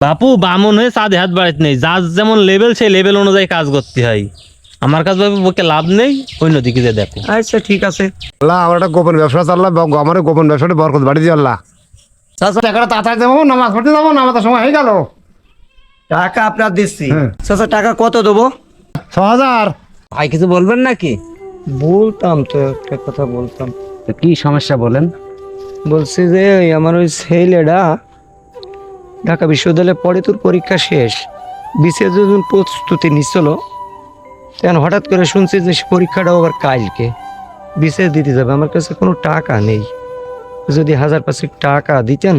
বাপু বামন হয়ে চাঁদে হাত বাড়াইতে নেই, যার যেমন লেভেল সেই লেভেল অনুযায়ী কাজ করতে হয়। আমার কাজ বাপু পক্ষে লাভ নেই, অন্যদিকে যে দেখো। আচ্ছা ঠিক আছে। আল্লাহ আমার একটা গোপন ব্যবসা চাল্লাহ, আমার গোপন ব্যবসাটা বরকত বাড়ি দিয়ে আল্লাহ। চাচা টাকাটা তাড়াতাড়ি দেবো, নামাজ পড়তে যাবো, নামাজের সময় হয়ে গেল। টাকা আপনার দিচ্ছি। হ্যাঁ। চাচা টাকা কত দেবো? 6000। ভাই কিছু বলবেন নাকি? বলতাম তো, একটা কথা বলতাম। তো কি সমস্যা বলেন। বলছি যে আমার ওই ছেলেটা ঢাকা বিশ্ববিদ্যালয়ে পড়ে, তোর পরীক্ষা শেষ, বিসিএস যখন প্রস্তুতি নিচ্ছিল, তখন হঠাৎ করে শুনছি যে সে পরীক্ষাটাও আবার কালকে বিসিএস দিতে যাবে। আমার কাছে কোনো টাকা নেই, যদি 1000-5 টাকা দিতেন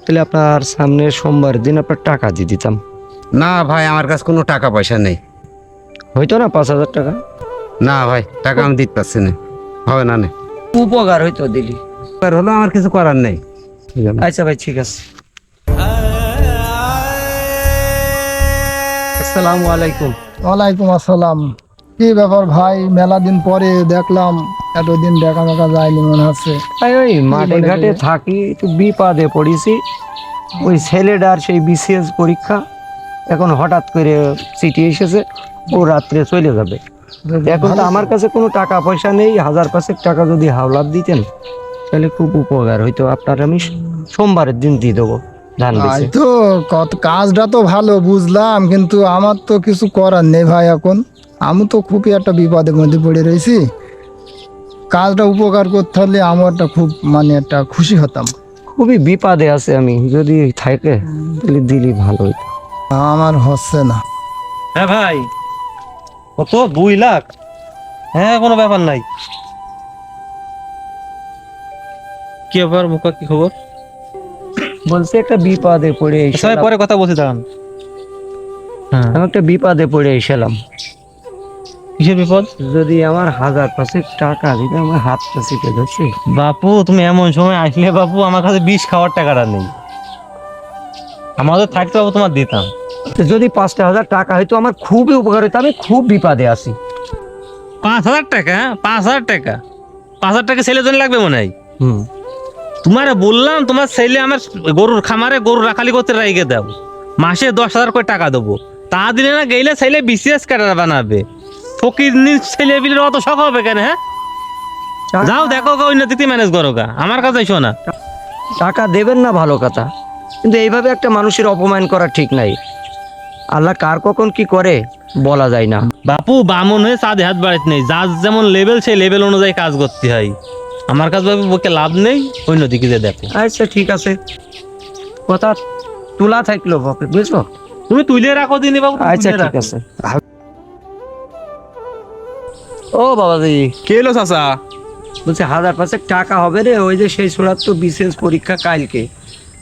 তাহলে আপনার সামনে সোমবার দিন আপনার টাকা দিয়ে দিতাম। না ভাই, আমার কাছে কোনো টাকা পয়সা নেই। হইতো না 5000 টাকা? না ভাই, টাকা আমি দিতে পারছি না, হবে না। উপকার হইতো দিলি। আর হলো আমার কিছু করার নেই। আচ্ছা ভাই ঠিক আছে। আসসালামু আলাইকুম। ওয়ালাইকুম আসসালাম। কি ব্যাপার ভাই, মেলা দিন পরে দেখলাম, এতদিন দেখা মেকা যায়নি মনে হচ্ছে। ভাই ওই মাঠে ঘাটে থাকি, একটু বিপদে পড়েছি। ওই ছেলেটার সেই বিসিএস পরীক্ষা, এখন হঠাৎ করে চিঠি এসেছে ও রাত্রে চলে যাবে। এখন তো আমার কাছে কোনো টাকা পয়সা নেই, 1000-5 টাকা যদি হাওলাত দিতেন তাহলে খুব উপকার হইতো। আপনার আমি সোমবারের দিন দিয়ে দেবো ধান ভাই বেচে। তো কত কাজটা তো ভালো বুঝলাম, কিন্তু আমার তো কিছু করার নেই ভাই। এখন আমি তো খুবই একটা বিপদের মধ্যে পড়ে রয়েছি। কাজটা উপকার করতে হলে আমার একটা খুব মানে একটা খুশি হতাম। খুবই বিপদে আছে আমি, যদি থাকে তাহলে দিলি ভালো হইতো। আমার হচ্ছে না। হ্যাঁ ভাই, কত 2 লাখ? হ্যাঁ কোনো ব্যাপার নাই। কি ব্যাপার মুখা, কি খবর? বলছে একটা বিপদে পড়ে সবাই পরে কথা বলছি দাঁড়ান। হ্যাঁ, আমি একটা বিপদে পড়ে এসেলাম। কিসের বিপদ? যদি আমার 1000-5 টাকা দিতে, আমার হাতটা চিপে ধরছি। বাপু তুমি এমন সময় আসলে বাপু, আমার কাছে বিষ খাওয়ার টাকাটা নেই। আমাদের থাকতে বাবু তোমার দিতাম। তো যদি 5000 টাকা হয়তো আমার খুবই উপকার হইতো, আমি খুব বিপদে আছি। 5000 টাকা? 5000 টাকা? 5000 টাকা ছেলের জন্য লাগবে মনে হয়। তোমারে বললাম তোমার ছেলে আমার গরুর খামারে গরু রাখালি করতে রেখে দাও, মাসে 10,000 করে টাকা দেবো। তা দিলে না গেলে ছেলে বিসিএস ক্যাডার বানাবে। ফকির ছেলে বিলের অত শখ হবে কেন? হ্যাঁ যাও দেখো গা, অন্য দিকে ম্যানেজ করো গা, আমার কাছে এসো না। টাকা দেবেন না ভালো কথা, কিন্তু এইভাবে একটা মানুষের অপমান করা ঠিক নাই। আল্লাহ কার কখন কি করে বলা যায় না। বাপু বামন হয়ে চাঁদে হাত বাড়াইতে নেই, যার যেমন লেভেল সেই লেভেল অনুযায়ী কাজ করতে হয়। আমার কাজ বাপু পক্ষে লাভ নেই, অন্যদিকে যে দেখো। আচ্ছা ঠিক আছে, কথা তোলা থাকলো বাপে, বুঝছো? তুমি তুলে রাখো দিনি বাবু, তুমি আচ্ছা তুলে ঠিক রাখো। আছে। ও বাবাজি, কে এলো চাচা? বলছে 1000-5 টাকা হবে রে, ওই যে সেই ছোড়ার তো বিশেষ পরীক্ষা কালকে,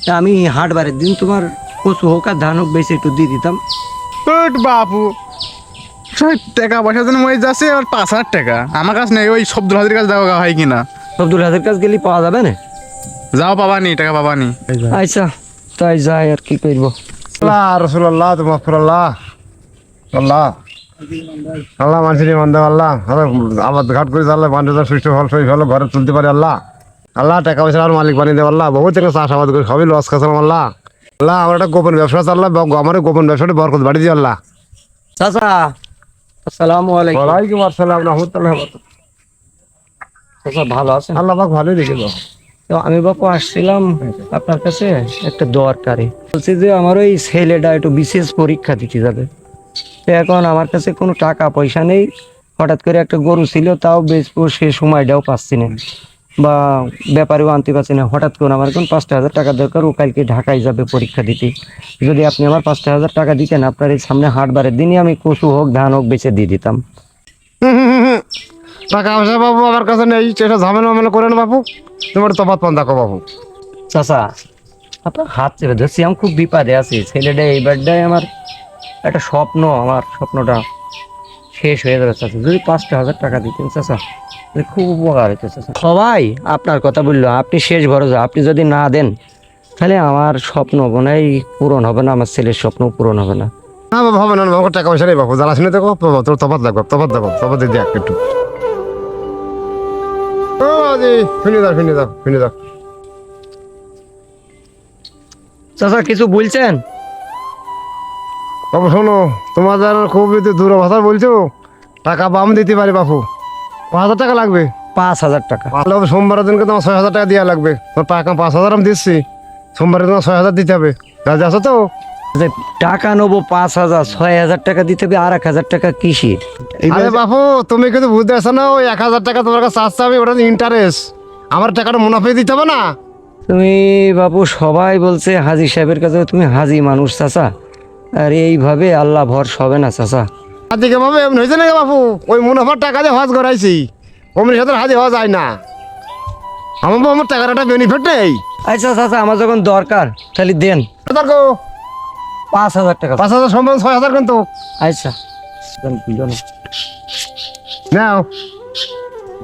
তা আমি হাটবারের দিন তোমার কচু হোক আর ধান হোক বেশি একটু দিয়ে দিতাম। উঠ বাপু, টাকা পয়সার জন্য মই যাচ্ছে, আর 5000 টাকা আমার কাছে নেই। ওই সবদুল হাজির কাছে দেওয়া হয় কিনা? আব্দুল হাজার কাছে গেলে পাওয়া যাবে না? যাও পাবানি, টাকা পাবানি। আচ্ছা তাই যাই, আর কি করবো। আল্লাহ রসুল্লাহ, তোমাফরল্লাহ আল্লাহ আল্লাহ মানুষের ইমানদার আল্লাহ, আবার ঘাট করে আল্লাহ মানুষের সুস্থ ফল সই ভালো ঘরে তুলতে পারে আল্লাহ। আল্লাহ টাকা পয়সা আর মালিক বানিয়ে দেবে আল্লাহ। বহুত থেকে চাষাবাদ করে সবই লস খাচ্ছিলাম আল্লাহ। আল্লাহ আমার একটা গোপন ব্যবসা চাল্লাহ, আমার গোপন ব্যবসাটা বরকত বাড়ি দিয়ে আল্লাহ। চাচা আসসালামু আলাইকুম। ওয়ালাইকুম আসসালাম রহমতুল্লাহ। চাচা ভালো আছেন? আল্লাহ পাক ভালোই রেখে দাও। তো আমি বাপু আসছিলাম আপনার কাছে একটা দরকারে। বলছি যে আমার ওই ছেলেটা একটু বিশেষ পরীক্ষা দিতে যাবে, তো এখন আমার কাছে কোনো টাকা পয়সা নেই। হঠাৎ করে একটা গরু ছিল, তাও বেচবো, সে সময়টাও পাচ্ছি না, বা ব্যাপারেও আনতে পারছি না। হঠাৎ করে আমার এখন 5000 টাকা দরকার, ও কালকে ঢাকায় যাবে পরীক্ষা দিতে। যদি আপনি আমার 5000 টাকা দিতেন, আপনার এই সামনে হাটবারের দিনই আমি কচু হোক ধান হোক বেচে দিয়ে দিতাম। টাকা পয়সা বাবু আমার কাছে নেই, সেটা ঝামেলা মামেলা করে না বাবু। তোমার তফাৎ পান দেখো বাবু। চাচা আপনার হাত চেপে ধরছি, আমি খুব বিপদে আছি। ছেলেটা এইবারটাই আমার একটা স্বপ্ন, আমার স্বপ্নটা শেষ হয়ে যাবে চাচা। যদি 5000 টাকা দিতেন চাচা, তাহলে খুব উপকার হতো চাচা। সবাই আপনার কথা বললো, আপনি শেষ ভরসা। আপনি যদি না দেন তাহলে আমার স্বপ্ন বোনাই পূরণ হবে না, আমার ছেলের স্বপ্ন পূরণ হবে না। না বাবু হবে না, বাবু টাকা পয়সা নেই বাবু, জ্বালা শুনে দেখো তোর তফাৎ দেখো, তফাৎ দেখো, তফাৎ দিয়ে একটু। ও বাবাজি, শুনে যাও, শুনে যাও, শুনে যাও। চাচা কিছু বলছেন? বাবু শোনো, তোমাদের খুব যদি দূর কথা বলছো, টাকা বাম দিতে পারি বাপু। 5,000 টাকা লাগবে। 5,000 টাকা। তাহলে সোমবারের দিনকে তোমার 6,000 টাকা দেওয়া লাগবে। তোমার টাকা 5,000 আমি দিচ্ছি, সোমবারের তোমার 6,000 দিতে হবে। রাজি আছো তো? যে টাকা নেবো 5,000, 6,000 টাকা দিতে হবে, আর 1,000 টাকা কিসের? আরে বাপু, তুমি কিন্তু বুঝতে পারছো না, ওই 1,000 টাকা তোমার কাছে চাচ্ছে আমি, ওটা ইন্টারেস্ট। আমার টাকাটা মুনাফা দিতে হবে না? তুমি বাবু, সবাই বলছে হাজি সাহেবের কাছে তুমি হাজি মানুষ চাচা, আর এইভাবে আল্লাহ ভরসা হবে না চাচা। হাজিকে বাবু এমন হয়েছে নাকি বাপু? ওই মুনাফার টাকা দিয়ে হজ করাইছি, অমনি সাথে হাজি হওয়া যায় না। আমার টাকার একটা বেনিফিট নেই। আচ্ছা চাচা, আমার যখন দরকার তাহলে দেন। 5,000 টাকা। 5,000 সম্মান 6,000 কিন্তু আচ্ছা নাও।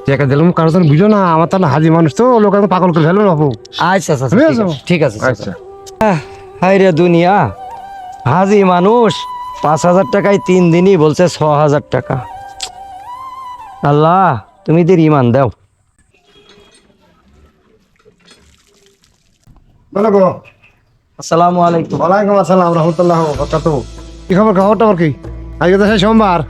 টাকা দিলাম কারোর জন্য বুঝো না, আমার তো হাজি মানুষ তো, লোক একদম পাগল করে ফেলবে বাপু। আচ্ছা চাচা, ঠিক ঠিক আছে। আছে, ঠিক আছে আচ্ছা। হাই রে দুনিয়া, হাজি মানুষ 5,000 টাকায় 3 দিনই বলছে 6,000 টাকা। আল্লাহ তুমি দের ইমান দাও। বলো গো। আসসালামু আলাইকুম। ওয়ালাইকুম আসসালাম রহমতুল্লাহ বারাকাতুহু। কি খবর? খবর কি? আজকে তো সেই সোমবার,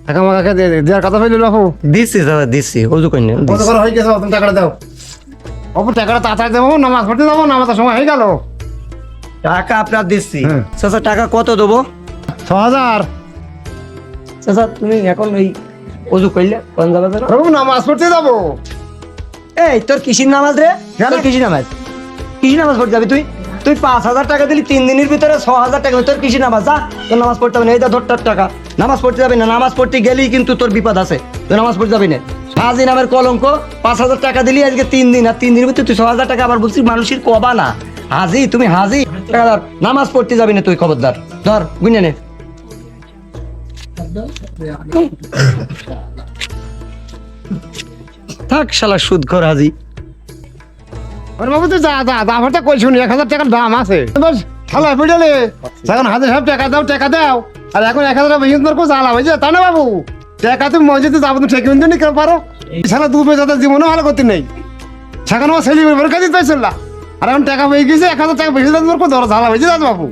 টাকা মাকাকে দেওয়ার কথা বললি বাপু। দিচ্ছি চাচা, দিচ্ছি, অজু করেন। কত করে হয়ে গেছে? তুমি টাকাটা দাও বাপু। টাকাটা তাড়াতাড়ি দেবো, নামাজ পড়তে যাবো, নামাজের সময় হয়ে গেল। টাকা আপনার দিচ্ছি। হ্যাঁ। চাচা টাকা কত দেবো? 6,000। চাচা তুমি এখন ওই অজু করলে কোন যাবে যেন? বাবু নামাজ পড়তে যাবো। এই তোর কিসির নামাজ রে? কেন? তোর কিসির নামাজ? কিসির নামাজ পড়তে যাবি তুই? তুই 5,000 টাকা দিলি, 3 দিনের ভিতরে 6,000 টাকা। তোর কিসির নামাজ? যা, তোর নামাজ পড়তে হবে না। এই ধর তোর টাকা, নামাজ পড়তে যাবি না। নামাজ পড়তে গেলেই কিন্তু তোর বিপদ আছে, তুই নামাজ পড়তে যাবি না। হাজি নামের কলঙ্ক। 5,000 টাকা দিলি আজকে 3 দিন, আর 3 দিনের ভিতরে তুই 6,000 টাকা আবার বলছিস মানুষের কবা না। হাজি তুমি হাজি, টাকা ধর, নামাজ পড়তে যাবি না তুই, খবরদার। ধর গুনে নে। থাক শালা সুদখোর হাজি। আরে বাবু তুই যা যা, দামটা কই শুনি, 1,000 টাকার দাম আছে। এবার থালা পিটালে এখন হাজার সব টাকা দাও, টাকা দাও। আর এখন 1,000 টাকা বেশি তোমার কোথাও জ্বালা হয়েছে, তা না বাবু? টাকা তুমি মসজিদে যাবো, তুমি ঠেকে নিতে নিতে পারো। এছাড়া 2 পয়সা তার জীবনে ভালো করতে নেই। সেখানে আমার ছেলে পরীক্ষা দিতে পারছিল না, আর এখন টাকা পেয়ে গেছে, 1,000 টাকা বেশি তোমার কোথাও জ্বালা হয়েছে বাবু।